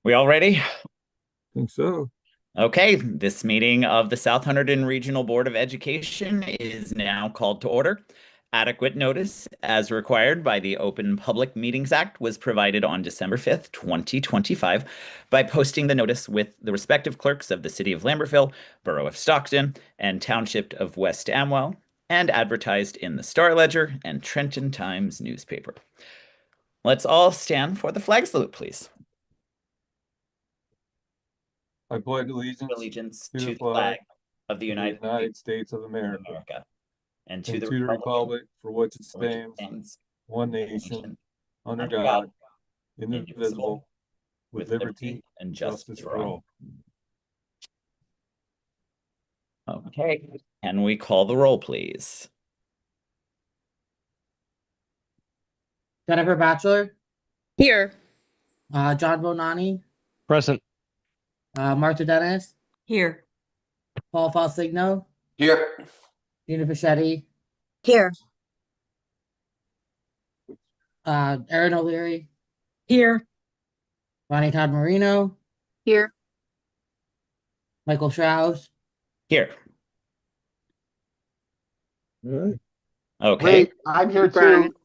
We all ready? Think so. Okay, this meeting of the South Hunterdon Regional Board of Education is now called to order. Adequate notice, as required by the Open Public Meetings Act, was provided on December 5th, 2025, by posting the notice with the respective clerks of the City of Lambertville, Borough of Stockton, and Township of West Amwell, and advertised in the Star Ledger and Trenton Times newspaper. Let's all stand for the flag salute, please. I pledge allegiance Allegiance to the to the flag flag of the of the United United States States of of America America and to and the to the republic republic for which it for which it stands, stands, one one nation, nation, under under God, God, indivisible, indivisible, with with liberty liberty and and justice justice for for all. all. Okay, can we call the roll, please? Jennifer Batchelor, Here. John Bonani, Present. Martha Dennis, Here. Paul Falsigno, Here. Gina Fischetti, Here. Erin O'Leary, Here. Bonnie Todd Marino, Here. Michael Strauss. Here. All right. Okay. Wait, I'm here Brian. too.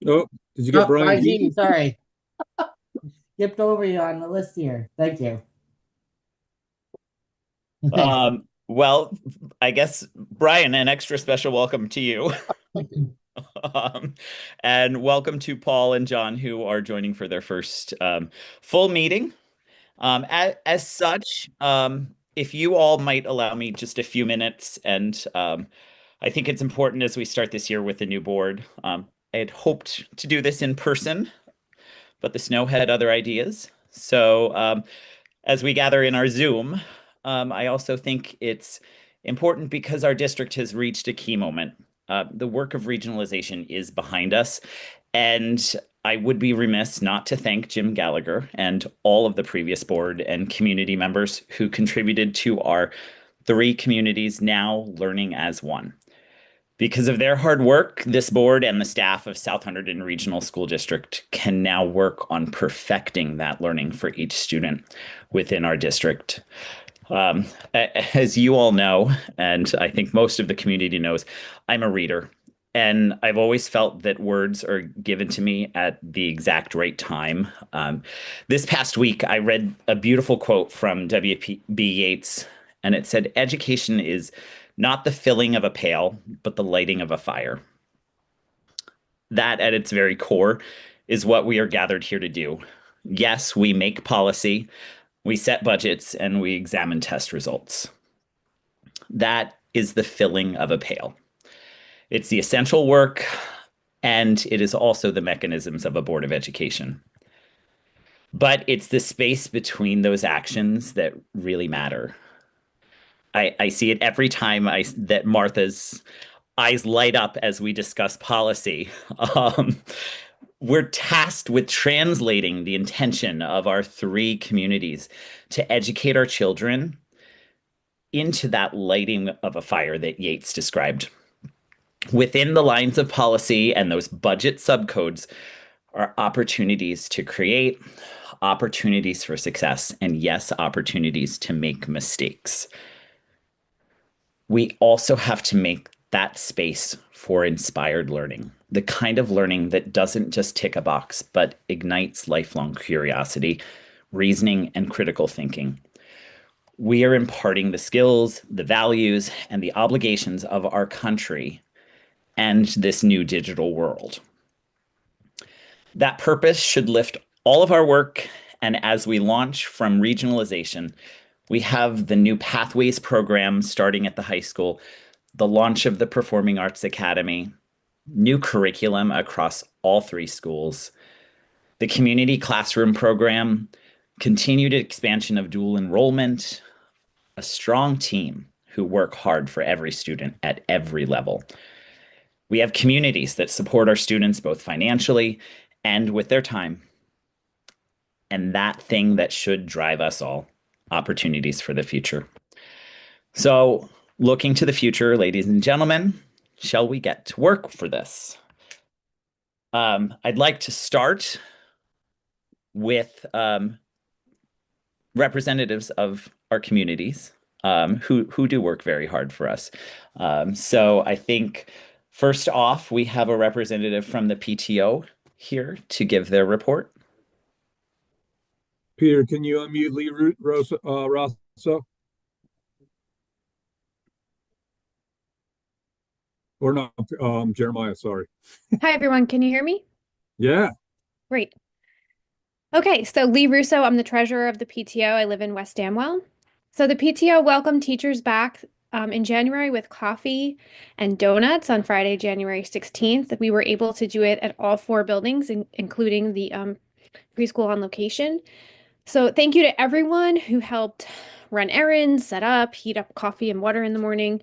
Oh, did you get Brian I see Heaton? you, sorry. Skipped over you on the list here. Thank you. Well, I guess, Brian, an extra special welcome to you. And welcome to Paul and John, who are joining for their first full meeting. As such, if you all might allow me just a few minutes, and I think it's important as we start this year with the new board. I had hoped to do this in person, but the snow had other ideas. So as we gather in our Zoom, I also think it's important because our district has reached a key moment. The work of regionalization is behind us, and I would be remiss not to thank Jim Gallagher and all of the previous board and community members who contributed to our three communities now learning as one. Because of their hard work, this board and the staff of South Hunterdon Regional School District can now work on perfecting that learning for each student within our district. As you all know, and I think most of the community knows, I'm a reader. And I've always felt that words are given to me at the exact right time. This past week, I read a beautiful quote from W.B. Yeats, and it said, "Education is not the filling of a pail, but the lighting of a fire." That, at its very core, is what we are gathered here to do. Yes, we make policy, we set budgets, and we examine test results. That is the filling of a pail. It's the essential work, and it is also the mechanisms of a board of education. But it's the space between those actions that really matter. I see it every time that Martha's eyes light up as we discuss policy. Um, we're tasked with translating the intention of our three communities to educate our children into that lighting of a fire that Yeats described. Within the lines of policy and those budget subcodes are opportunities to create, opportunities for success, and yes, opportunities to make mistakes. We also have to make that space for inspired learning, the kind of learning that doesn't just tick a box, but ignites lifelong curiosity, reasoning, and critical thinking. We are imparting the skills, the values, and the obligations of our country and this new digital world. That purpose should lift all of our work, and as we launch from regionalization, we have the new Pathways program starting at the high school, the launch of the Performing Arts Academy, new curriculum across all three schools, the community classroom program, continued expansion of dual enrollment, a strong team who work hard for every student at every level. We have communities that support our students both financially and with their time. And that thing that should drive us all, opportunities for the future. So, looking to the future, ladies and gentlemen, shall we get to work for this? I'd like to start with representatives of our communities who do work very hard for us. So I think first off, we have a representative from the PTO here to give their report. Peter, can you unmute Lee Rosso? Or not, Jeremiah, sorry. Hi, everyone. Can you hear me? Yeah, Great. Okay, so Lee Russo, I'm the treasurer of the PTO. I live in West Amwell. So the PTO welcomed teachers back in January with coffee and donuts on Friday, January 16th. We were able to do it at all 4 buildings, including the preschool on location. So thank you to everyone who helped run errands, set up, heat up coffee and water in the morning.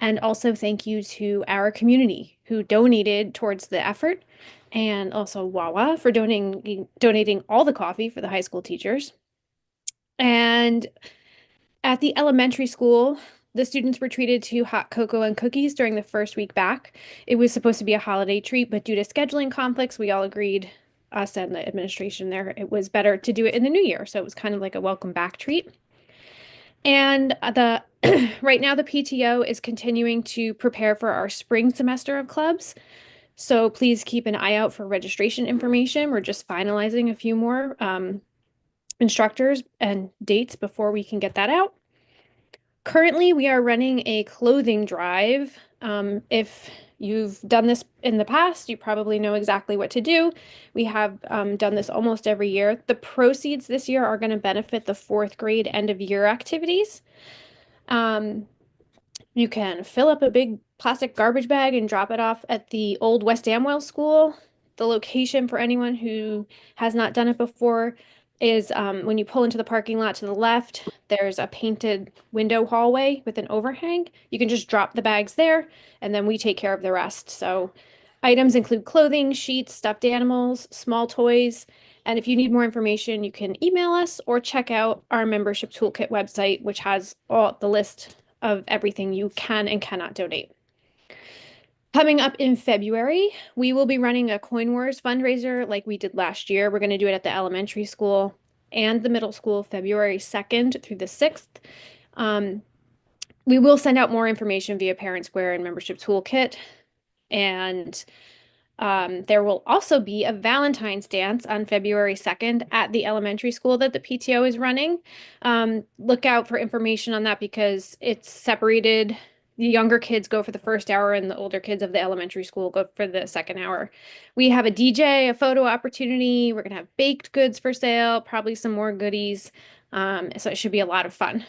And also thank you to our community who donated towards the effort, and also Wawa for donating all the coffee for the high school teachers. And at the elementary school, the students were treated to hot cocoa and cookies during the first week back. It was supposed to be a holiday treat, but due to scheduling conflicts, we all agreed, us and the administration there, it was better to do it in the new year. So it was kind of like a welcome back treat. And the right now the PTO is continuing to prepare for our spring semester of clubs. So please keep an eye out for registration information. We're just finalizing a few more instructors and dates before we can get that out. Currently, we are running a clothing drive. If you've done this in the past, you probably know exactly what to do. We have done this almost every year. The proceeds this year are going to benefit the 4th grade end of year activities. You can fill up a big plastic garbage bag and drop it off at the old West Amwell School. The location for anyone who has not done it before is when you pull into the parking lot to the left, there's a painted window hallway with an overhang. You can just drop the bags there, and then we take care of the rest. So items include clothing, sheets, stuffed animals, small toys, and if you need more information, you can email us or check out our membership toolkit website, which has all the list of everything you can and cannot donate. Coming up in February, we will be running a Coin Wars fundraiser like we did last year. We're going to do it at the elementary school and the middle school, February 2nd through the 6th. We will send out more information via Parent Square and Membership Toolkit. And there will also be a Valentine's dance on February 2nd at the elementary school that the PTO is running. Look out for information on that because it's separated. The younger kids go for the first hour and the older kids of the elementary school go for the second hour. We have a DJ, a photo opportunity. We're going to have baked goods for sale, probably some more goodies. So it should be a lot of fun.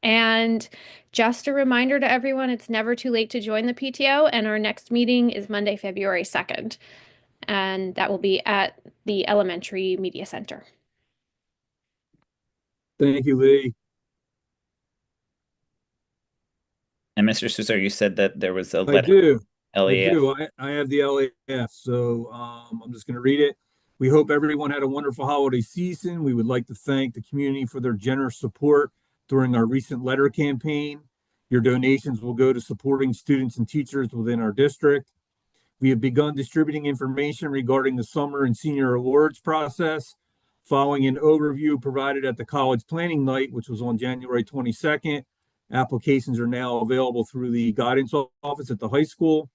And just a reminder to everyone, it's never too late to join the PTO, and our next meeting is Monday, February 2nd, and that will be at the Elementary Media Center. thank you, Lee. And Mr. Sousa, you said that there was a I letter. do. LEF. I do. I have the LAF, so I'm just going to read it. We hope everyone had a wonderful holiday season. We would like to thank the community for their generous support during our recent letter campaign. Your donations will go to supporting students and teachers within our district. We have begun distributing information regarding the summer and senior awards process following an overview provided at the college planning night, which was on January 22nd. Applications are now available through the guidance office at the high school.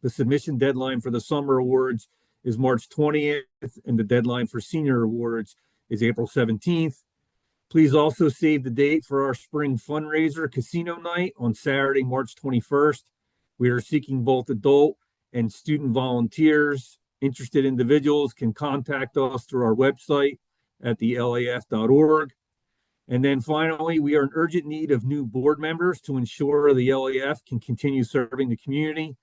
The submission deadline for the summer awards is March 20th, and the deadline for senior awards is April 17th. Please also save the date for our spring fundraiser casino night on Saturday, March 21st. We are seeking both adult and student volunteers. Interested individuals can contact us through our website at thelaf.org. And then finally, we are in urgent need of new board members to ensure the LAF can continue serving the community.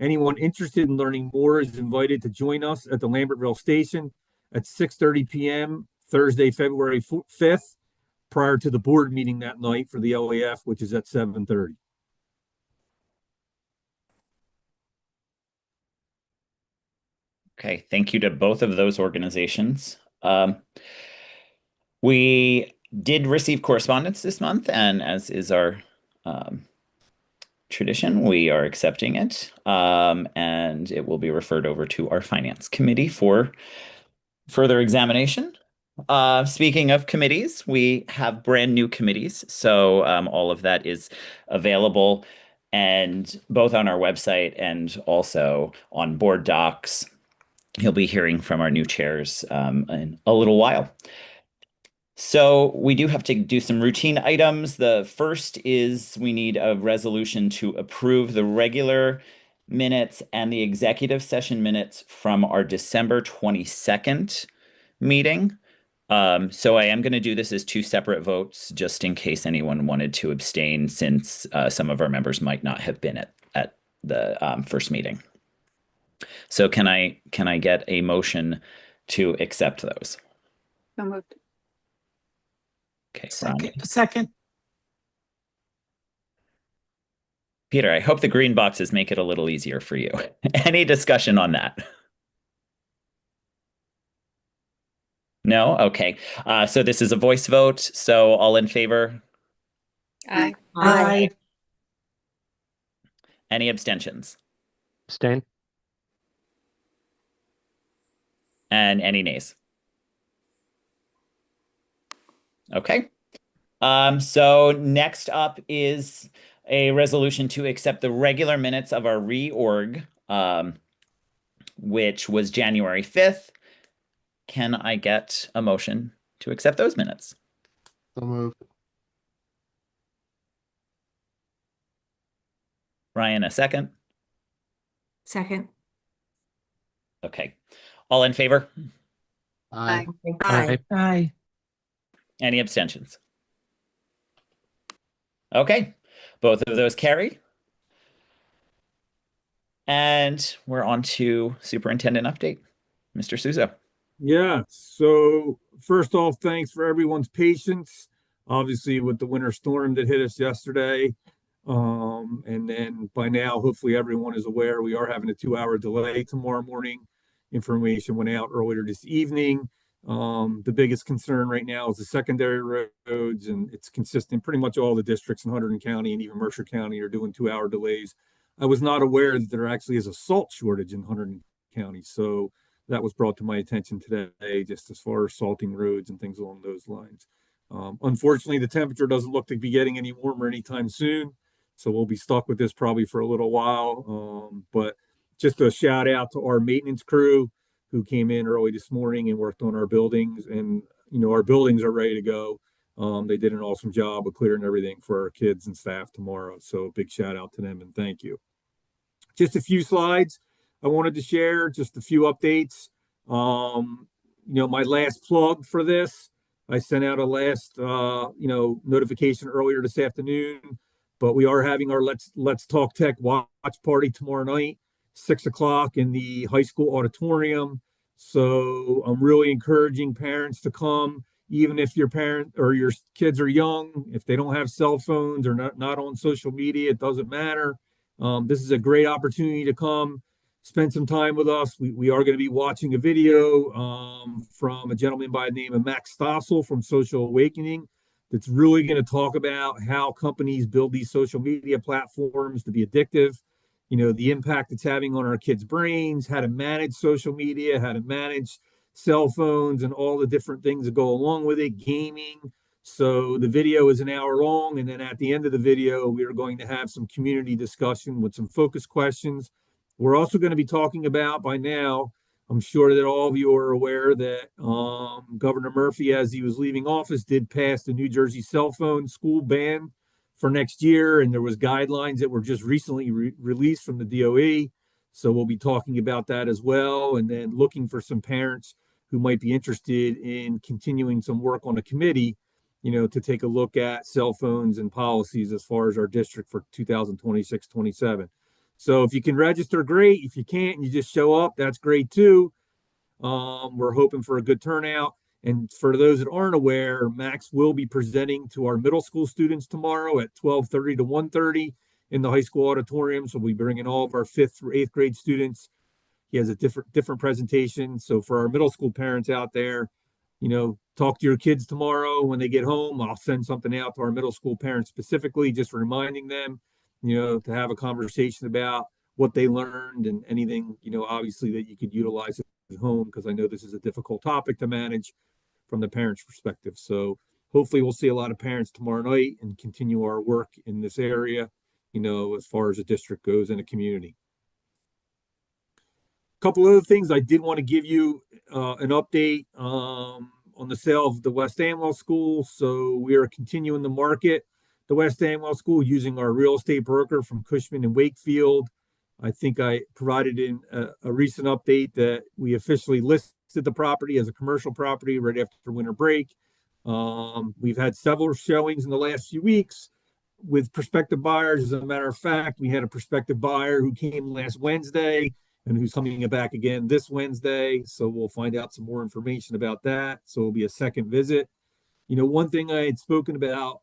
Anyone interested in learning more is invited to join us at the Lambertville station at 6:30 p.m. Thursday, February 5th, prior to the board meeting that night for the LAF, which is at 7:30. Okay, thank you to both of those organizations. We did receive correspondence this month, and as is our tradition, we are accepting it, and it will be referred over to our finance committee for further examination. speaking of committees, we have brand new committees. So all of that is available and both on our website and also on board docs. You'll be hearing from our new chairs in a little while. So we do have to do some routine items. The first is we need a resolution to approve the regular minutes and the executive session minutes from our December 22nd meeting. So I am going to do this as two separate votes, just in case anyone wanted to abstain, since some of our members might not have been at the first meeting. So can I get a motion to accept those? So moved. Okay, Ronnie. Second. Peter, I hope the green boxes make it a little easier for you. Any discussion on that? No? Okay. So this is a voice vote. So all in favor? Aye. Aye. Any abstentions? Abstain. And any nays? Okay. So next up is a resolution to accept the regular minutes of our reorg, which was January 5th. Can I get a motion to accept those minutes? So moved. Ryan, a second? Second. Okay. All in favor? Aye. Aye. Aye. Any abstentions? Okay. Both of those carry. And we're on to superintendent update. Mr. Souza. Yeah, so first off, thanks for everyone's patience. Obviously, with the winter storm that hit us yesterday. And then by now, hopefully everyone is aware we are having a 2-hour delay tomorrow morning. Information went out earlier this evening. The biggest concern right now is the secondary roads, and it's consistent. Pretty much all the districts in Hunterdon County and even Mercer County are doing 2-hour delays. I was not aware that there actually is a salt shortage in Hunterdon County. So that was brought to my attention today, just as far as salting roads and things along those lines. Unfortunately, the temperature doesn't look to be getting any warmer anytime soon. So we'll be stuck with this probably for a little while. But just a shout out to our maintenance crew who came in early this morning and worked on our buildings. And, you know, our buildings are ready to go. They did an awesome job of clearing everything for our kids and staff tomorrow. So big shout out to them and thank you. Just a few slides I wanted to share, just a few updates. You know, my last plug for this, I sent out a last, notification earlier this afternoon, but we are having our Let's Talk Tech watch party tomorrow night, 6 o'clock in the high school auditorium. So I'm really encouraging parents to come, even if your parent or your kids are young, if they don't have cell phones or not on social media, it doesn't matter. This is a great opportunity to come spend some time with us. We are going to be watching a video from a gentleman by the name of Max Stossel from Social Awakening that's really going to talk about how companies build these social media platforms to be addictive, you know, the impact it's having on our kids' brains, how to manage social media, how to manage cell phones and all the different things that go along with it, gaming. So the video is an hour long, and then at the end of the video, we are going to have some community discussion with some focus questions. We're also going to be talking about, by now, I'm sure that all of you are aware that Governor Murphy, as he was leaving office, did pass the New Jersey cell phone school ban for next year. And there was guidelines that were just recently released from the DOE. So we'll be talking about that as well. And then looking for some parents who might be interested in continuing some work on a committee, you know, to take a look at cell phones and policies as far as our district for 2026-27. So if you can register, great. If you can't and you just show up, that's great too. We're hoping for a good turnout. And for those that aren't aware, Max will be presenting to our middle school students tomorrow at 12:30 to 1:30 in the high school auditorium. So we'll be bringing all of our 5th through 8th grade students. He has a different presentation. So for our middle school parents out there, you know, talk to your kids tomorrow when they get home. I'll send something out to our middle school parents specifically, just reminding them, you know, to have a conversation about what they learned and anything, you know, obviously that you could utilize at home, because I know this is a difficult topic to manage from the parents' perspective. So hopefully we'll see a lot of parents tomorrow night and continue our work in this area, as far as the district goes in the community. A couple other things I did want to give you an update on the sale of the West Amwell School. So we are continuing to market the West Amwell School using our real estate broker from Cushman and Wakefield. I think I provided in a recent update that we officially listed the property as a commercial property right after winter break. We've had several showings in the last few weeks with prospective buyers. As a matter of fact, we had a prospective buyer who came last Wednesday and who's coming back again this Wednesday. So we'll find out some more information about that. So it'll be a second visit. One thing I had spoken about,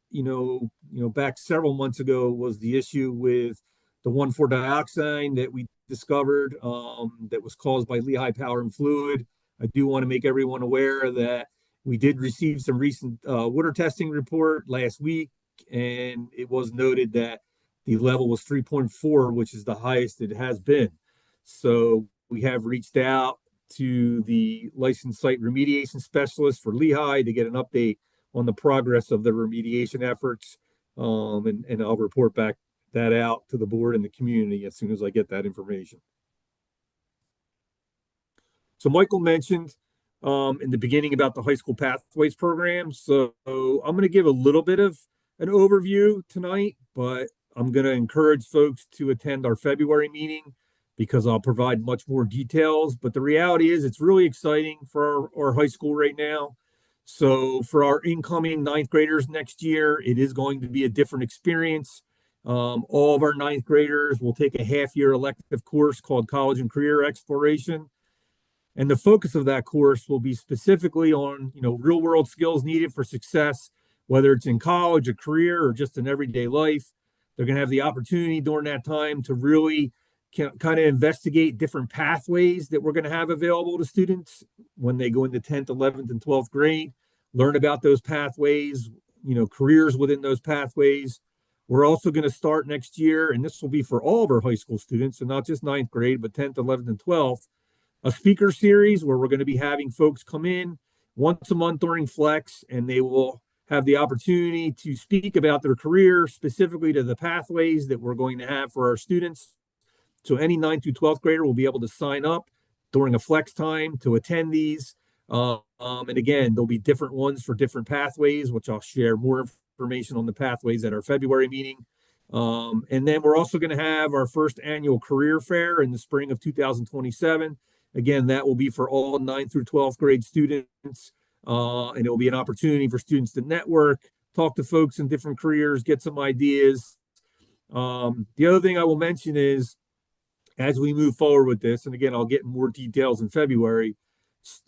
back several months ago was the issue with the 1,4-dioxane that we discovered that was caused by Lehigh Power and Fluid. I do want to make everyone aware that we did receive some recent water testing report last week, and it was noted that the level was 3.4, which is the highest it has been. So we have reached out to the licensed site remediation specialist for Lehigh to get an update on the progress of the remediation efforts. And I'll report back that out to the board and the community as soon as I get that information. So Michael mentioned in the beginning about the high school pathways program. So I'm going to give a little bit of an overview tonight, but I'm going to encourage folks to attend our February meeting because I'll provide much more details. But the reality is it's really exciting for our high school right now. So for our incoming ninth graders next year, it is going to be a different experience. All of our ninth graders will take a half-year elective course called College and Career Exploration. And the focus of that course will be specifically on, real-world skills needed for success, whether it's in college, a career, or just in everyday life. They're going to have the opportunity during that time to really kind of investigate different pathways that we're going to have available to students when they go into 10th, 11th, and 12th grade, learn about those pathways, careers within those pathways. We're also going to start next year, and this will be for all of our high school students, so not just ninth grade, but 10th, 11th, and 12th, a speaker series where we're going to be having folks come in once a month during Flex, and they will have the opportunity to speak about their career, specifically to the pathways that we're going to have for our students. So any 9th through 12th grader will be able to sign up during a Flex time to attend these. And again, there'll be different ones for different pathways, which I'll share more information on the pathways at our February meeting. And then we're also going to have our first annual career fair in the spring of 2027. Again, that will be for all 9th through 12th grade students. And it will be an opportunity for students to network, talk to folks in different careers, get some ideas. The other thing I will mention is, as we move forward with this, and again, I'll get more details in February,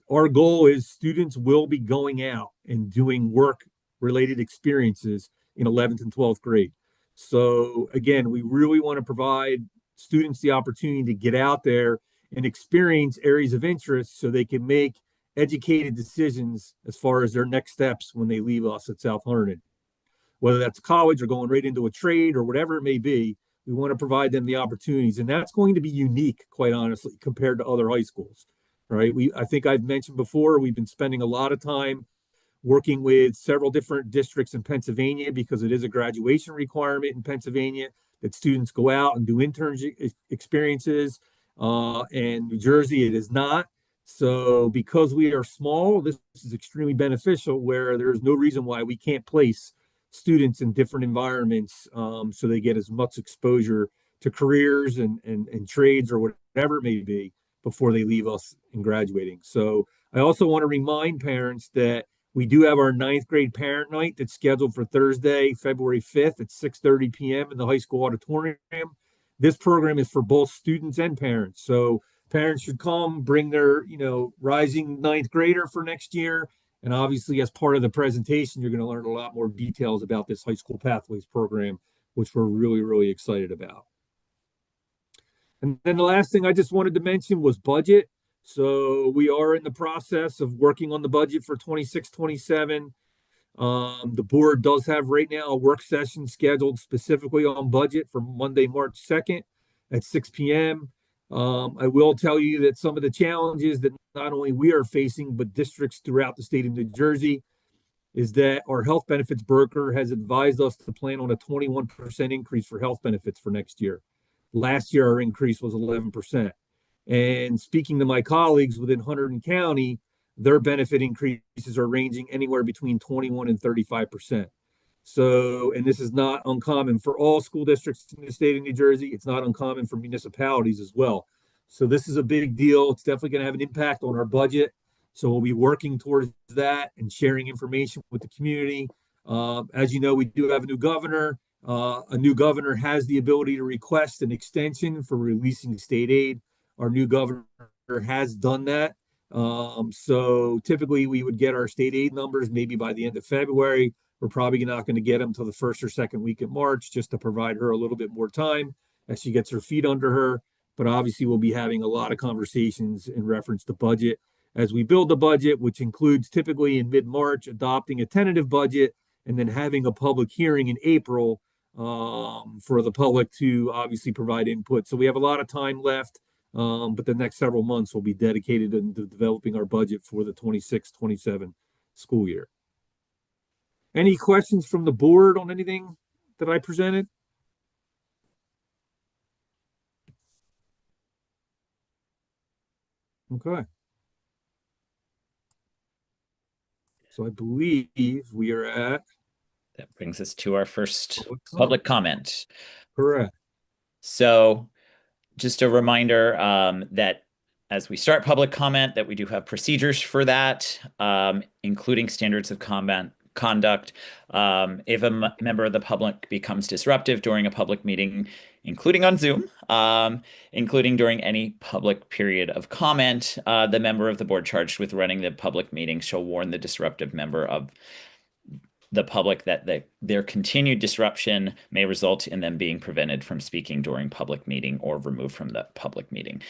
our goal is students will be going out and doing work-related experiences in 11th and 12th grade. So again, we really want to provide students the opportunity to get out there and experience areas of interest so they can make educated decisions as far as their next steps when they leave us at South Hunterdon. Whether that's college or going right into a trade or whatever it may be, we want to provide them the opportunities. And that's going to be unique, quite honestly, compared to other high schools, right? I think I've mentioned before, we've been spending a lot of time working with several different districts in Pennsylvania because it is a graduation requirement in Pennsylvania that students go out and do internship experiences. And New Jersey, it is not. So because we are small, this is extremely beneficial where there's no reason why we can't place students in different environments so they get as much exposure to careers and trades or whatever it may be before they leave us in graduating. So I also want to remind parents that we do have our 9th grade parent night that's scheduled for Thursday, February 5th at 6:30 p.m. in the high school auditorium. This program is for both students and parents. So parents should come, bring their, rising 9th grader for next year. And obviously, as part of the presentation, you're going to learn a lot more details about this high school pathways program, which we're really, really excited about. And then the last thing I just wanted to mention was budget. So we are in the process of working on the budget for 26-27. The board does have right now a work session scheduled specifically on budget for Monday, March 2nd at 6 p.m. I will tell you that some of the challenges that not only we are facing, but districts throughout the state of New Jersey, is that our health benefits broker has advised us to plan on a 21% increase for health benefits for next year. Last year, our increase was 11%. And speaking to my colleagues within Hunterdon County, their benefit increases are ranging anywhere between 21 and 35%. So, and this is not uncommon for all school districts in the state of New Jersey. It's not uncommon for municipalities as well. So this is a big deal. It's definitely going to have an impact on our budget. So we'll be working towards that and sharing information with the community. As you know, we do have a new governor. A new governor has the ability to request an extension for releasing state aid. Our new governor has done that. So typically we would get our state aid numbers maybe by the end of February. We're probably not going to get them until the first or second week of March, just to provide her a little bit more time as she gets her feet under her. But obviously we'll be having a lot of conversations in reference to budget as we build the budget, which includes typically in mid-March adopting a tentative budget and then having a public hearing in April for the public to obviously provide input. So we have a lot of time left, but the next several months will be dedicated to developing our budget for the 26-27 school year. Any questions from the board on anything that I presented? Okay. So I believe we are at. That brings us to our first public comment. Correct. So just a reminder that as we start public comment, that we do have procedures for that, including standards of conduct. If a member of the public becomes disruptive during a public meeting, including on Zoom, including during any public period of comment, the member of the board charged with running the public meeting shall warn the disruptive member of the public that their continued disruption may result in them being prevented from speaking during public meeting or removed from the public meeting.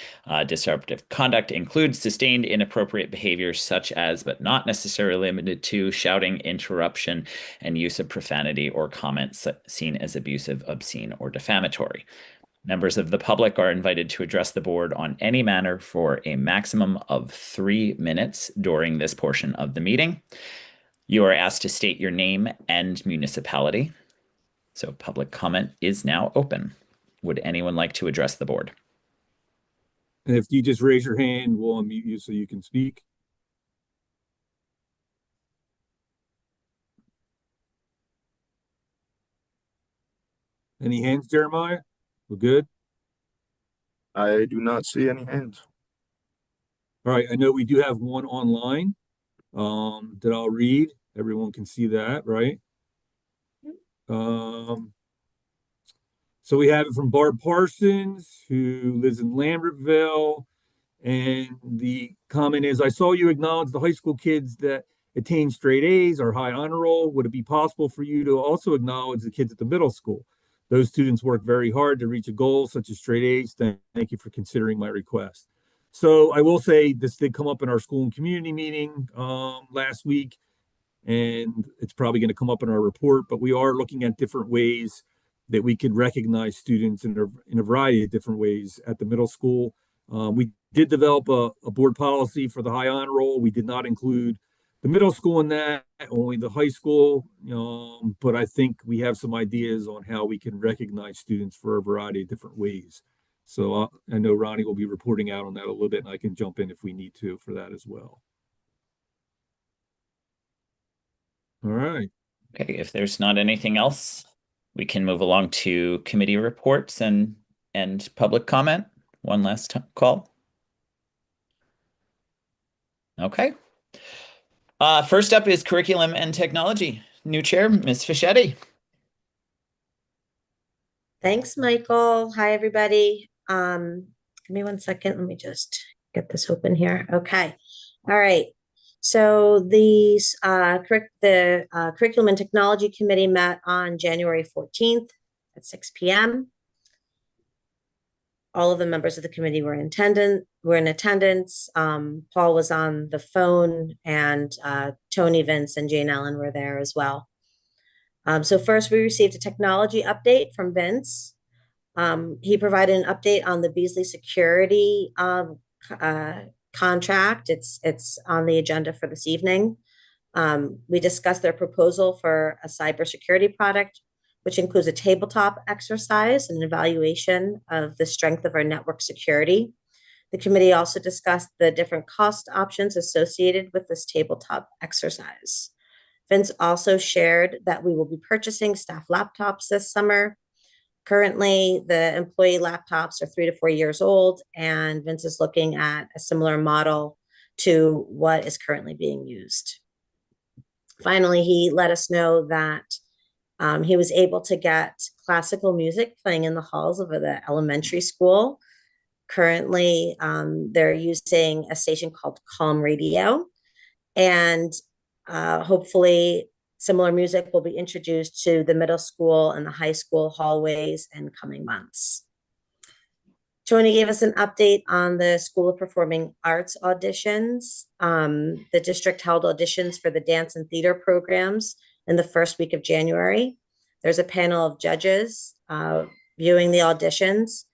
Disruptive conduct includes sustained inappropriate behaviors such as, but not necessarily limited to, shouting, interruption, and use of profanity or comments seen as abusive, obscene, or defamatory. Members of the public are invited to address the board on any matter for a maximum of 3 minutes during this portion of the meeting. You are asked to state your name and municipality. So public comment is now open. Would anyone like to address the board? And if you just raise your hand, we'll unmute you so you can speak. Any hands, Jeremiah? We're good? I do not see any hands. All right, I know we do have one online that I'll read. Everyone can see that, right? So we have it from Barb Parsons, who lives in Lambertville. And the comment is, I saw you acknowledge the high school kids that attain straight A's or high honor roll. Would it be possible for you to also acknowledge the kids at the middle school? Those students work very hard to reach a goal such as straight A's. Thank you for considering my request. So I will say this did come up in our school and community meeting last week, and it's probably going to come up in our report, but we are looking at different ways that we could recognize students in a variety of different ways at the middle school. We did develop a board policy for the high honor roll. We did not include the middle school in that, only the high school. But I think we have some ideas on how we can recognize students for a variety of different ways. So I know Ronnie will be reporting out on that a little bit, and I can jump in if we need to for that as well. All right. Okay, if there's not anything else, we can move along to committee reports and public comment. One last call. Okay. First up is curriculum and technology. New chair, Ms. Fischetti. Thanks, Michael. Hi, everybody. Give me 1 second. Let me just get this open here. Okay. All right. So the Curriculum and Technology Committee met on January 14th at 6 p.m. All of the members of the committee were in attendance. Paul was on the phone, and Tony, Vince, and Jane Ellen were there as well. So first, we received a technology update from Vince. He provided an update on the Beasley Security contract. It's on the agenda for this evening. We discussed their proposal for a cybersecurity product, which includes a tabletop exercise and an evaluation of the strength of our network security. The committee also discussed the different cost options associated with this tabletop exercise. Vince also shared that we will be purchasing staff laptops this summer. Currently, the employee laptops are 3 to 4 years old, and Vince is looking at a similar model to what is currently being used. Finally, he let us know that he was able to get classical music playing in the halls of the elementary school. Currently, they're using a station called Calm Radio, and hopefully similar music will be introduced to the middle school and the high school hallways in coming months. Tony gave us an update on the School of Performing Arts auditions. The district held auditions for the dance and theater programs in the first week of January. There's a panel of judges viewing the auditions,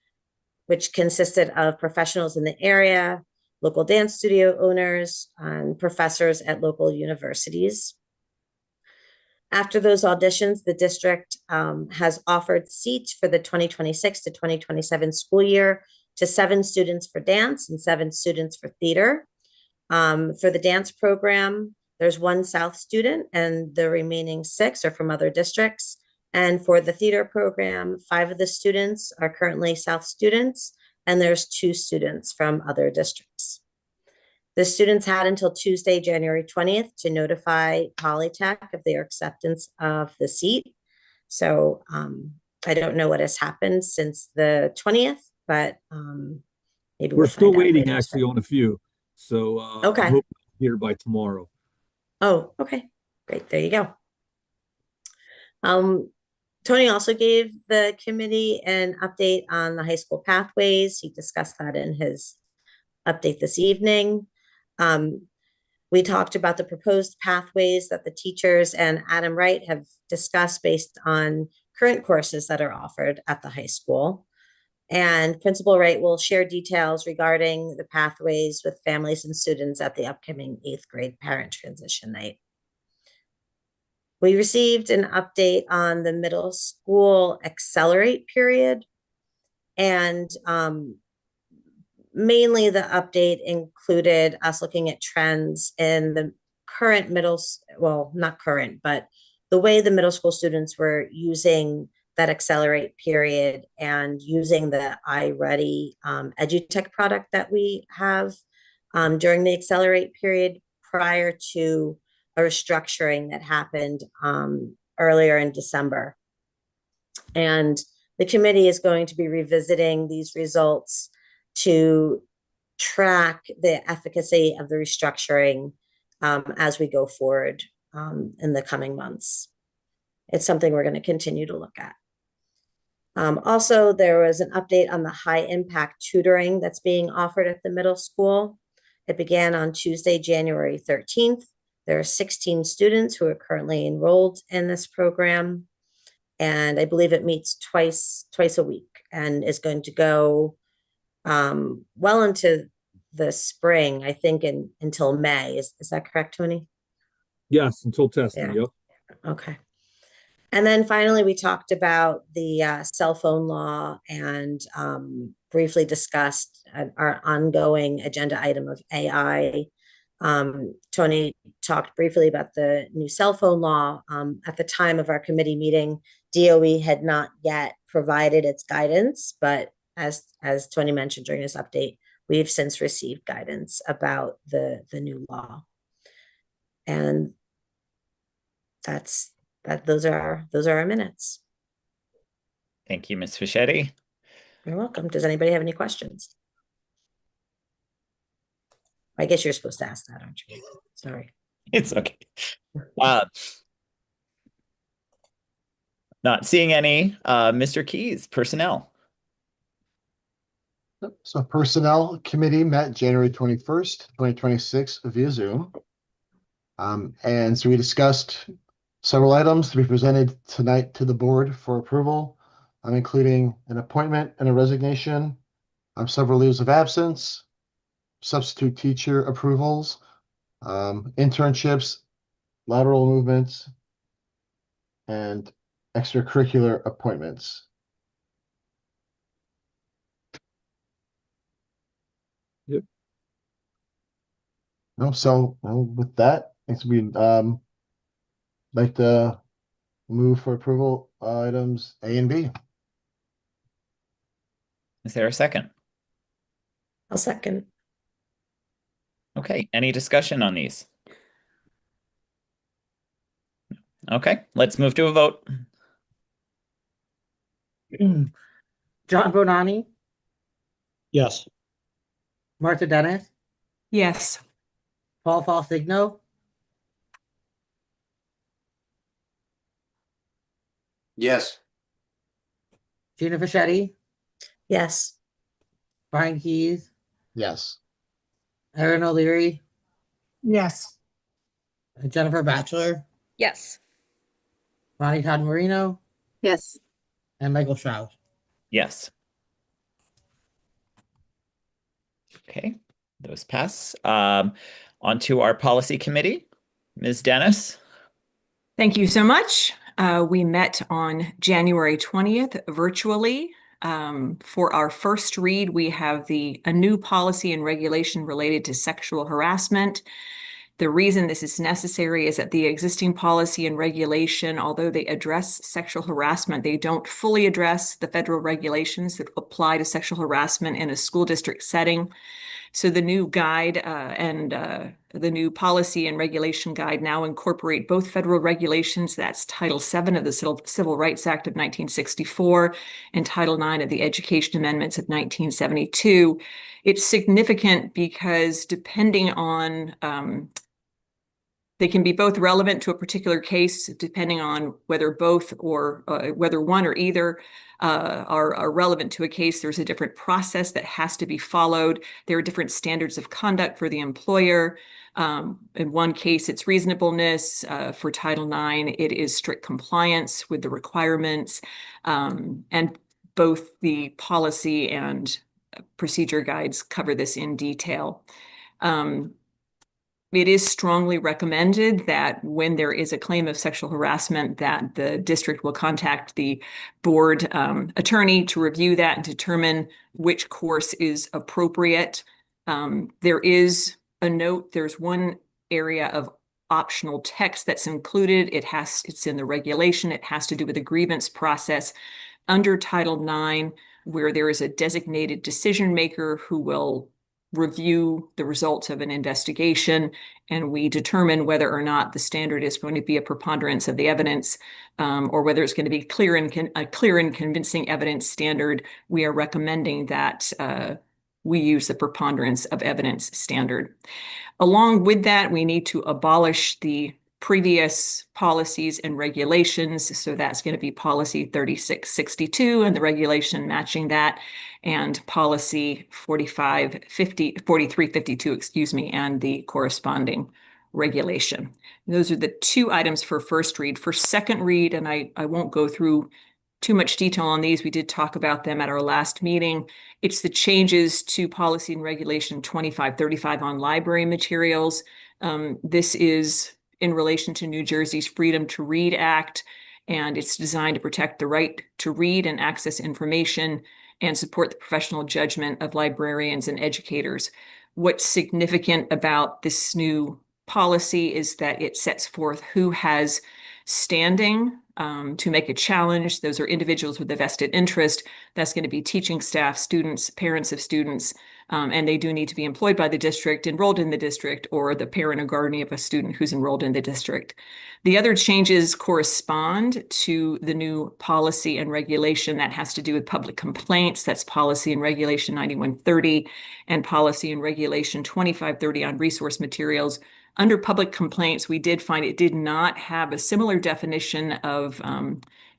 which consisted of professionals in the area, local dance studio owners, and professors at local universities. After those auditions, the district has offered seats for the 2026 to 2027 school year to 7 students for dance and 7 students for theater. For the dance program, there's 1 South student and the remaining 6 are from other districts. And for the theater program, 5 of the students are currently South students, and there's 2 students from other districts. The students had until Tuesday, January 20th to notify Polytech of their acceptance of the seat. So I don't know what has happened since the 20th, but maybe We're we'll still find out waiting later. actually on a few. So Okay. I hope here by tomorrow. Oh, okay. Great. There you go. Tony also gave the committee an update on the high school pathways. He discussed that in his update this evening. We talked about the proposed pathways that the teachers and Adam Wright have discussed based on current courses that are offered at the high school. And Principal Wright will share details regarding the pathways with families and students at the upcoming 8th grade parent transition night. We received an update on the middle school accelerate period, and mainly the update included us looking at trends in the current well, not current, but the way the middle school students were using that accelerate period and using the iReady EduTech product that we have during the accelerate period prior to a restructuring that happened earlier in December. And the committee is going to be revisiting these results to track the efficacy of the restructuring as we go forward in the coming months. It's something we're going to continue to look at. Also, there was an update on the high impact tutoring that's being offered at the middle school. It began on Tuesday, January 13th. There are 16 students who are currently enrolled in this program. And I believe it meets twice a week and is going to go well into the spring, I think until May. Is that correct, Tony? Yes, until testing. Yeah. Yep. Okay. And then finally, we talked about the cell phone law and briefly discussed our ongoing agenda item of AI. Tony talked briefly about the new cell phone law. At the time of our committee meeting, DOE had not yet provided its guidance, but as Tony mentioned during his update, we've since received guidance about the new law. And those are our minutes. Thank you, Ms. Fischetti. You're welcome. Does anybody have any questions? I guess you're supposed to ask that, aren't you? Sorry. It's okay. Not seeing any. Mr. Keys, personnel. So Personnel Committee met January 21st, 2026 via Zoom. And so we discussed several items to be presented tonight to the board for approval. including an appointment and a resignation, several leaves of absence, substitute teacher approvals, internships, lateral movements, and extracurricular appointments. Yep. No, so with that, we'd like to move for approval items A and B. Is there a second? I'll second. Okay, any discussion on these? Okay, let's move to a vote. John Bonani, Yes. Martha Dennis, Yes. Paul Falsigno, Yes. Gina Fischetti, Yes. Brian Keys, Yes. Erin O'Leary, Yes. Jennifer Batchelor, Yes. Ronnie Todd Marino, Yes. and Michael Shroud. Yes. Okay, those pass. On to our policy committee. Ms. Dennis? Thank you so much. We met on January 20th virtually. For our first read, we have a new policy and regulation related to sexual harassment. The reason this is necessary is that the existing policy and regulation, although they address sexual harassment, they don't fully address the federal regulations that apply to sexual harassment in a school district setting. So the new guide and the new policy and regulation guide now incorporate both federal regulations. That's Title VII of the Civil Rights Act of 1964 and Title IX of the Education Amendments of 1972. It's significant because depending on they can be both relevant to a particular case, depending on whether both or whether one or either are relevant to a case. There's a different process that has to be followed. There are different standards of conduct for the employer. In one case, it's reasonableness. For Title IX, it is strict compliance with the requirements. And both the policy and procedure guides cover this in detail. It is strongly recommended that when there is a claim of sexual harassment, that the district will contact the board attorney to review that and determine which course is appropriate. There is a note, there's one area of optional text that's included. It's in the regulation. It has to do with the grievance process under Title IX, where there is a designated decision maker who will review the results of an investigation, and we determine whether or not the standard is going to be a preponderance of the evidence, or whether it's going to be a clear and convincing evidence standard. We are recommending that we use the preponderance of evidence standard. Along with that, we need to abolish the previous policies and regulations. So that's going to be policy 3662 and the regulation matching that, and policy 4352, excuse me, and the corresponding regulation. Those are the two items for first read. For second read, and I won't go through too much detail on these. We did talk about them at our last meeting. It's the changes to policy and regulation 2535 on library materials. This is in relation to New Jersey's Freedom to Read Act, and it's designed to protect the right to read and access information and support the professional judgment of librarians and educators. What's significant about this new policy is that it sets forth who has standing to make a challenge. Those are individuals with a vested interest. That's going to be teaching staff, students, parents of students, and they do need to be employed by the district, enrolled in the district, or the parent or guardian of a student who's enrolled in the district. The other changes correspond to the new policy and regulation that has to do with public complaints. That's policy and regulation 9130 and policy and regulation 2530 on resource materials. Under public complaints, we did find it did not have a similar definition of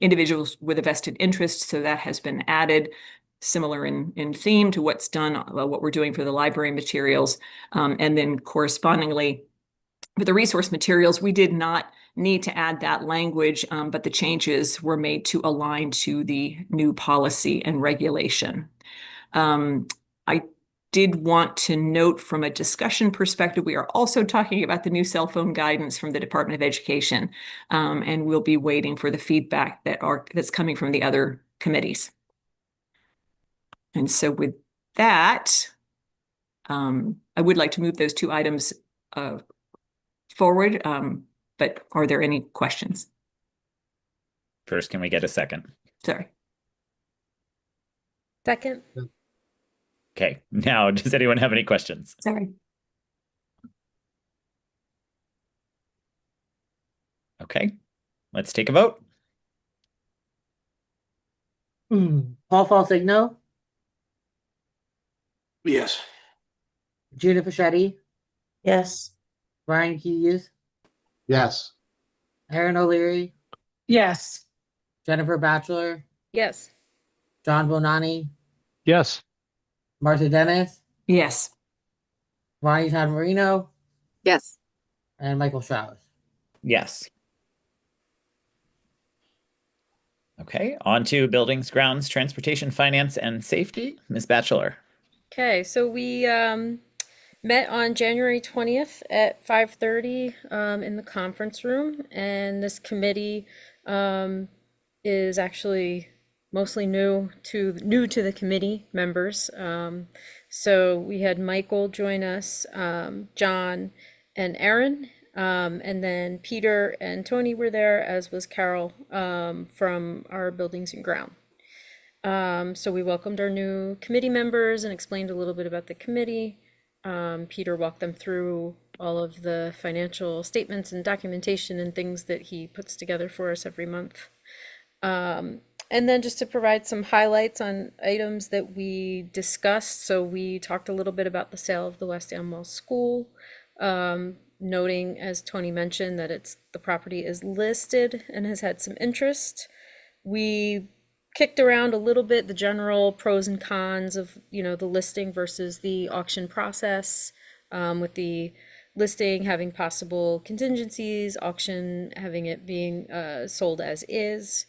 individuals with a vested interest, so that has been added, similar in theme to what's done, what we're doing for the library materials. And then correspondingly, with the resource materials, we did not need to add that language, but the changes were made to align to the new policy and regulation. I did want to note from a discussion perspective, we are also talking about the new cell phone guidance from the Department of Education, and we'll be waiting for the feedback that's coming from the other committees. And so with that, I would like to move those two items forward, but are there any questions? First, can we get a second? Sorry. Second. Okay, now, does anyone have any questions? Sorry. Okay, let's take a vote. Paul Falsigno, Yes. Gina Fischetti, Yes. Brian Keyes, Yes. Erin O'Leary, Yes. Jennifer Batchelor, Yes. John Bonani, Yes. Martha Dennis, Yes. Ronnie Todd Marino, Yes. and Michael Strauss. Yes. Okay, on to buildings, grounds, transportation, finance, and safety. Ms. Batchelor. Okay, so we met on January 20th at 5:30 in the conference room, and this committee is actually mostly new to the committee members. So we had Michael join us, John and Aaron, and then Peter and Tony were there, as was Carol from our buildings and ground. So we welcomed our new committee members and explained a little bit about the committee. Peter walked them through all of the financial statements and documentation and things that he puts together for us every month. And then just to provide some highlights on items that we discussed. So we talked a little bit about the sale of the West Amwell School, noting, as Tony mentioned, that the property is listed and has had some interest. We kicked around a little bit the general pros and cons of, the listing versus the auction process, with the listing having possible contingencies, auction having it being sold as is.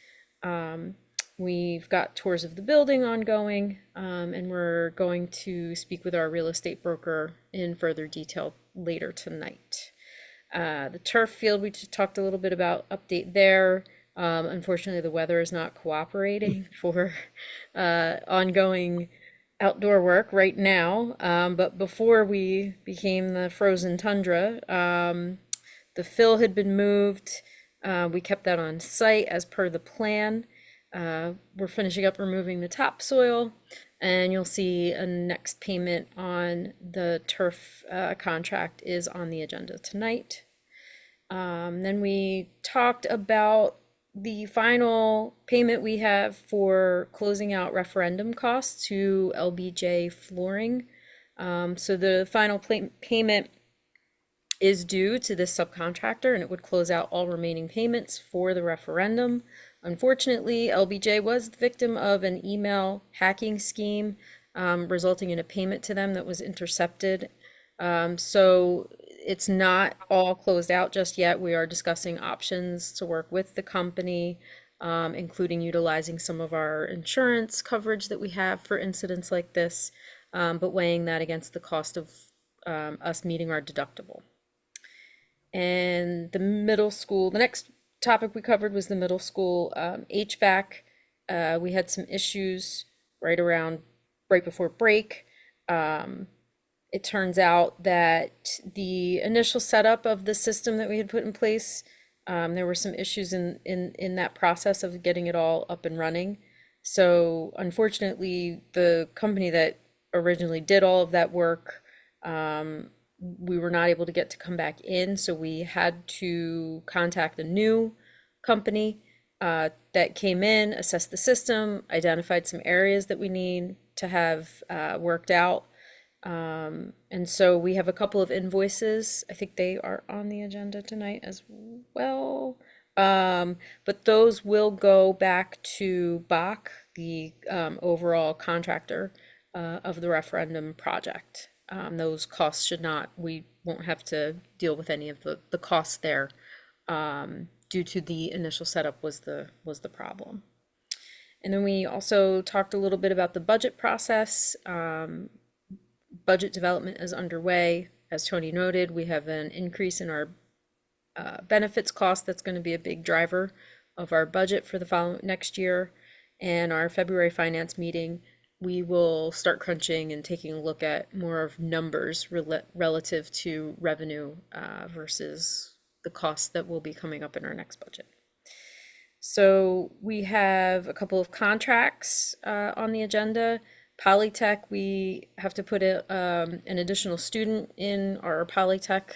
We've got tours of the building ongoing, and we're going to speak with our real estate broker in further detail later tonight. The turf field, we just talked a little bit about update there. Unfortunately, the weather is not cooperating for ongoing outdoor work right now. But before we became the frozen tundra, the fill had been moved. We kept that on site as per the plan. We're finishing up removing the topsoil, and you'll see a next payment on the turf contract is on the agenda tonight. Then we talked about the final payment we have for closing out referendum costs to LBJ Flooring. So the final payment is due to this subcontractor, and it would close out all remaining payments for the referendum. Unfortunately, LBJ was the victim of an email hacking scheme, resulting in a payment to them that was intercepted. So it's not all closed out just yet. We are discussing options to work with the company, including utilizing some of our insurance coverage that we have for incidents like this, but weighing that against the cost of us meeting our deductible. And the middle school, the next topic we covered was the middle school HVAC. We had some issues right before break. It turns out that the initial setup of the system that we had put in place, there were some issues in that process of getting it all up and running. So unfortunately, the company that originally did all of that work, we were not able to get to come back in. So we had to contact a new company that came in, assessed the system, identified some areas that we need to have worked out. And so we have a couple of invoices. I think they are on the agenda tonight as well. But those will go back to Bach, the overall contractor of the referendum project. Those costs we won't have to deal with any of the costs there due to the initial setup was the problem. And then we also talked a little bit about the budget process. Budget development is underway. As Tony noted, we have an increase in our benefits cost that's going to be a big driver of our budget for the next year. And our February finance meeting, we will start crunching and taking a look at more of numbers relative to revenue versus the costs that will be coming up in our next budget. So we have a couple of contracts on the agenda. Polytech, we have to put an additional student in our Polytech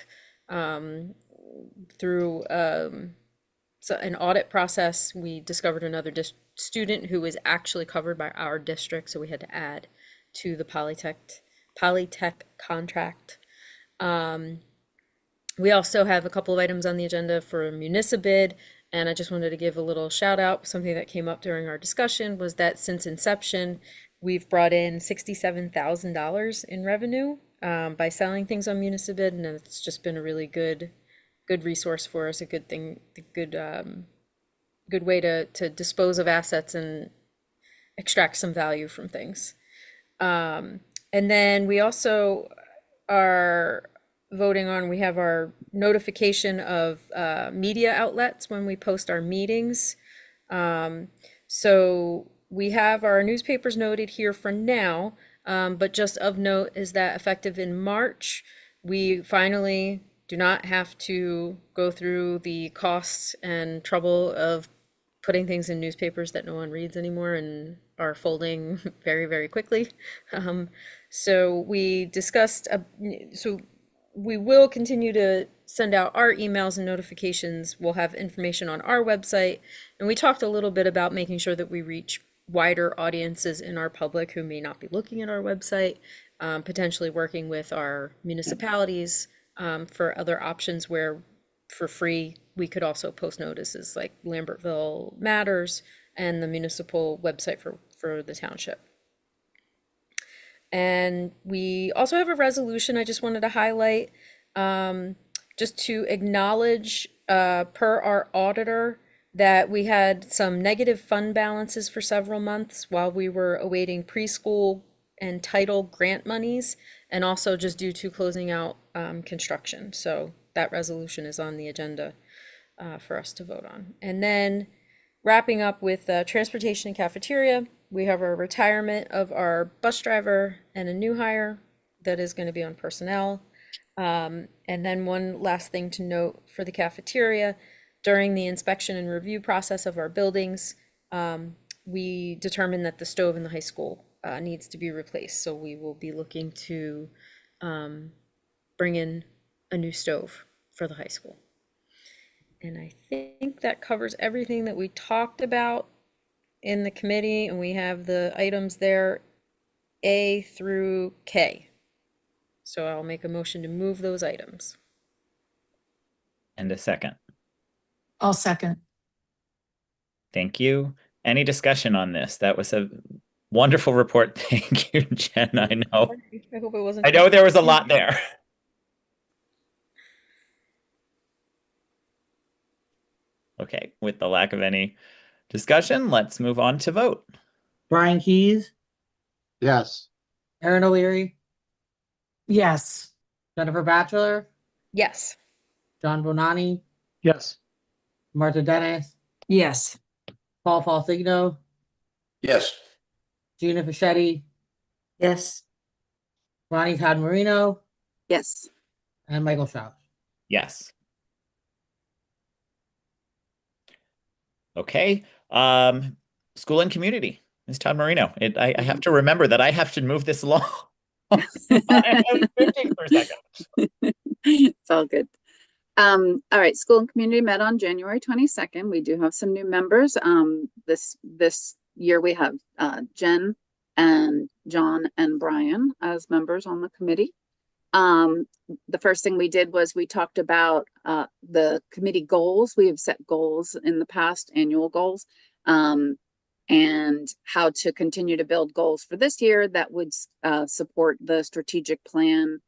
through an audit process. We discovered another student who is actually covered by our district, so we had to add to the Polytech contract. We also have a couple of items on the agenda for Municipid, and I just wanted to give a little shout out. Something that came up during our discussion was that since inception, we've brought in $67,000 in revenue by selling things on Municipid, and it's just been a really good resource for us, a good thing, good way to dispose of assets and extract some value from things. And then we also are voting on, we have our notification of media outlets when we post our meetings. So we have our newspapers noted here for now, but just of note is that effective in March, we finally do not have to go through the costs and trouble of putting things in newspapers that no one reads anymore and are folding very, very quickly. So we discussed, so we will continue to send out our emails and notifications. We'll have information on our website. And we talked a little bit about making sure that we reach wider audiences in our public who may not be looking at our website, potentially working with our municipalities for other options where for free we could also post notices like Lambertville Matters and the municipal website for the township. And we also have a resolution I just wanted to highlight, just to acknowledge per our auditor that we had some negative fund balances for several months while we were awaiting preschool and title grant monies, and also just due to closing out construction. So that resolution is on the agenda for us to vote on. And then wrapping up with transportation and cafeteria, we have our retirement of our bus driver and a new hire that is going to be on personnel. And then one last thing to note for the cafeteria, during the inspection and review process of our buildings, we determined that the stove in the high school needs to be replaced. So we will be looking to bring in a new stove for the high school. And I think that covers everything that we talked about in the committee, and we have the items there A through K. So I'll make a motion to move those items. And a second. I'll second. Thank you. Any discussion on this? That was a wonderful report. Thank you, Jen. I know. I hope it wasn't. I know there was a lot there. Okay, with the lack of any discussion, let's move on to vote. Brian Keys, Yes. Aaron O'Leary, Yes. Jennifer Batchelor, Yes. John Bonani, Yes. Martha Dennis, Yes. Paul Falsigno, Yes. Gina Fischetti, Yes. Ronnie Todd Marino, Yes. and Michael Schauch. Yes. Okay. School and community. Ms. Todd Marino. I have to remember that I have to move this along. I am thinking for a second. It's all good. All right, school and community met on January 22nd. We do have some new members. This year we have Jen and John and Brian as members on the committee. The first thing we did was we talked about the committee goals. We have set goals in the past, annual goals, and how to continue to build goals for this year that would support the strategic plan.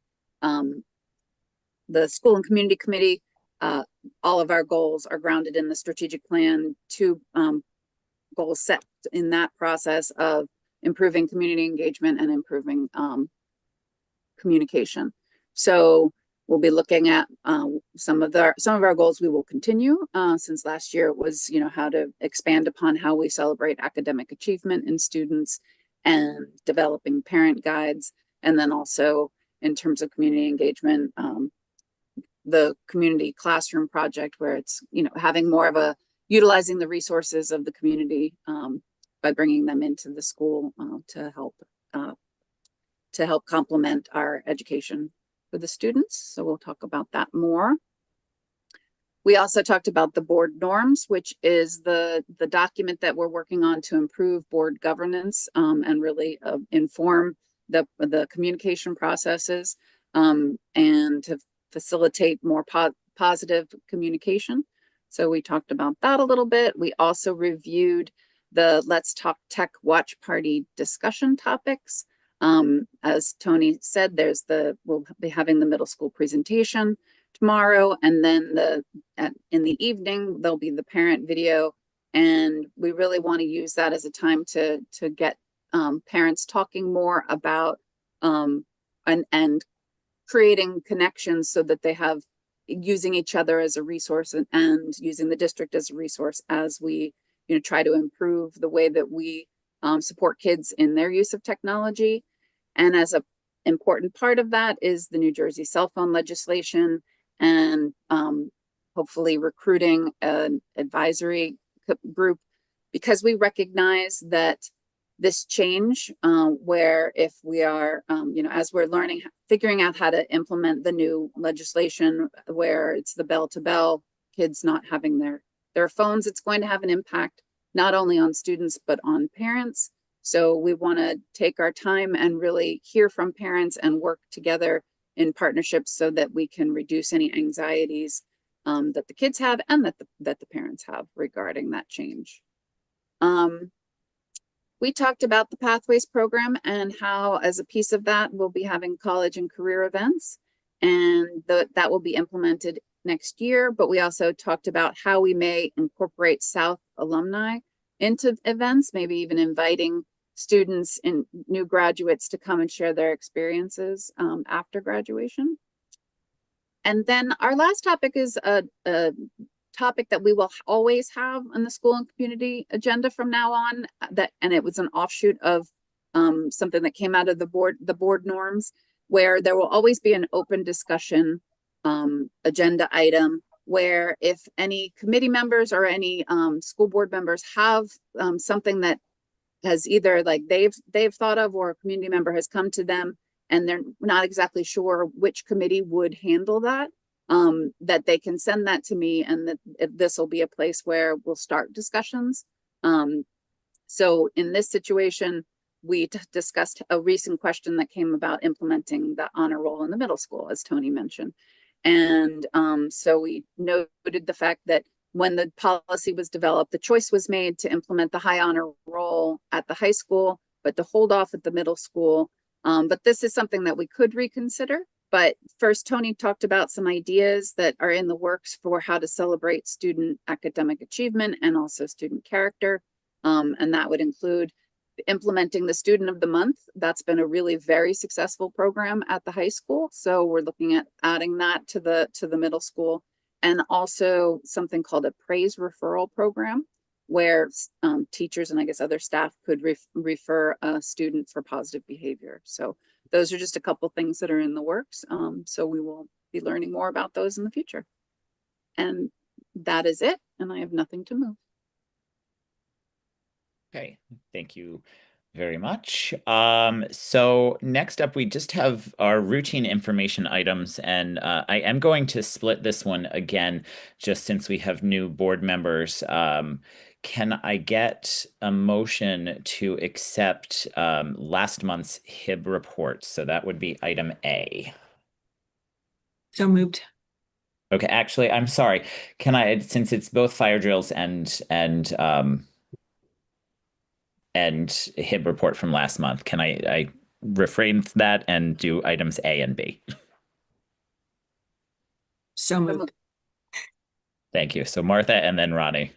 The school and community committee all of our goals are grounded in the strategic plan. Two goals set in that process of improving community engagement and improving communication. So we'll be looking at some of our goals we will continue since last year it was, how to expand upon how we celebrate academic achievement in students and developing parent guides. And then also in terms of community engagement, the community classroom project where it's, having more of a utilizing the resources of the community by bringing them into the school to help complement our education for the students. So we'll talk about that more. We also talked about the board norms, which is the document that we're working on to improve board governance and really inform the communication processes and to facilitate more positive communication. So we talked about that a little bit. We also reviewed the Let's Talk Tech Watch Party discussion topics. As Tony said, we'll be having the middle school presentation tomorrow, and then in the evening there'll be the parent video, and we really want to use that as a time to get parents talking more about and creating connections so that they have using each other as a resource and using the district as a resource as we try to improve the way that we support kids in their use of technology. And as an important part of that is the New Jersey cell phone legislation and hopefully recruiting an advisory group, because we recognize that this change where if we are, as we're figuring out how to implement the new legislation where it's the bell to bell, kids not having their phones, it's going to have an impact not only on students, but on parents. So we want to take our time and really hear from parents and work together in partnerships so that we can reduce any anxieties that the kids have and that the parents have regarding that change. We talked about the Pathways program and how, as a piece of that, we'll be having college and career events, and that will be implemented next year. But we also talked about how we may incorporate South alumni into events, maybe even inviting students and new graduates to come and share their experiences after graduation. And then our last topic is a topic that we will always have on the school and community agenda from now on, and it was an offshoot of something that came out of the board norms, where there will always be an open discussion agenda item where if any committee members or any school board members have something that has either like they've thought of or a community member has come to them and they're not exactly sure which committee would handle that, that they can send that to me, and that this will be a place where we'll start discussions. So in this situation, we discussed a recent question that came about implementing the honor roll in the middle school, as Tony mentioned. And so we noted the fact that when the policy was developed, the choice was made to implement the high honor roll at the high school, but to hold off at the middle school. But this is something that we could reconsider. But first, Tony talked about some ideas that are in the works for how to celebrate student academic achievement and also student character. And that would include implementing the Student of the Month. That's been a really very successful program at the high school. So we're looking at adding that to the middle school, and also something called a praise referral program, where teachers and I guess other staff could refer a student for positive behavior. So those are just a couple things that are in the works. So we will be learning more about those in the future. And that is it. And I have nothing to move. Okay, thank you very much. So next up, we just have our routine information items, and I am going to split this one again, just since we have new board members. Can I get a motion to accept last month's HIB report? So that would be item A. So moved. Okay, actually, I'm sorry. Can I, since it's both fire drills and HIB report from last month, can I refrain that and do items A and B? So moved. Thank you. So Martha and then Ronnie.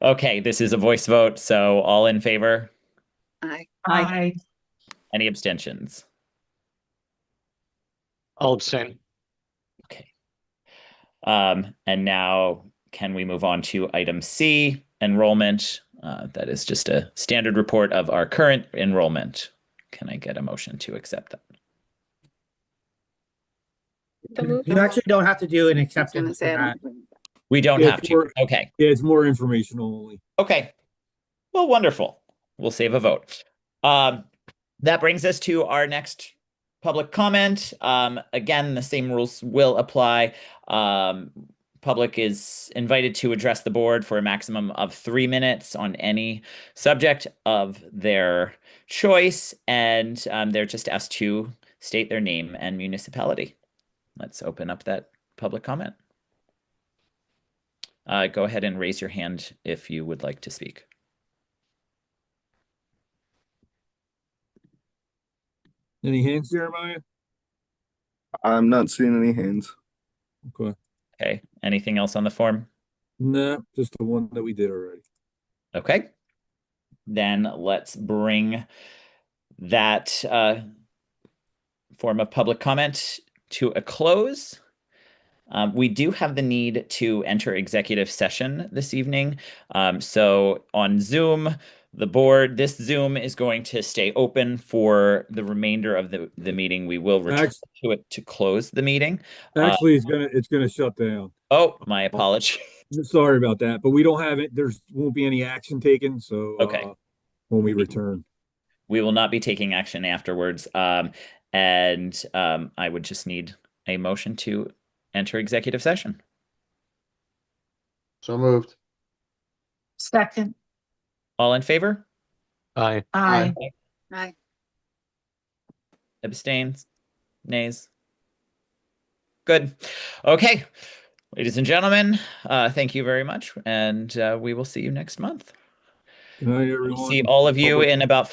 Okay, this is a voice vote, so all in favor? Aye. Aye. Any abstentions? I'll abstain. Okay. And now can we move on to item C, enrollment? That is just a standard report of our current enrollment. Can I get a motion to accept that? You actually don't have to do an I was gonna acceptance say, for I that. don't. We don't Yeah, have it's to. more- Okay. Yeah, it's more informational only. Okay. Well, wonderful. We'll save a vote. That brings us to our next public comment. Again, the same rules will apply. Public is invited to address the board for a maximum of 3 minutes on any subject of their choice, and they're just asked to state their name and municipality. Let's open up that public comment. Go ahead and raise your hand if you would like to speak. Any hands, Jeremiah? I'm not seeing any hands. Okay. Okay. Anything else on the form? Nah, just the one that we did already. Okay. Then let's bring that form of public comment to a close. We do have the need to enter executive session this evening. So on Zoom, this Zoom is going to stay open for the remainder of the meeting. We will return to it to close the meeting. Actually, it's gonna shut down. Oh, my apology. Sorry about that, but we don't have it. Won't be any action taken. So Okay. When we return, we will not be taking action afterwards. I would just need a motion to enter executive session. So moved. Second. All in favor? Aye. Aye. Aye. Abstains? Nays? Good. Okay. Ladies and gentlemen, thank you very much, and we will see you next month. good night, everyone. See all of you in about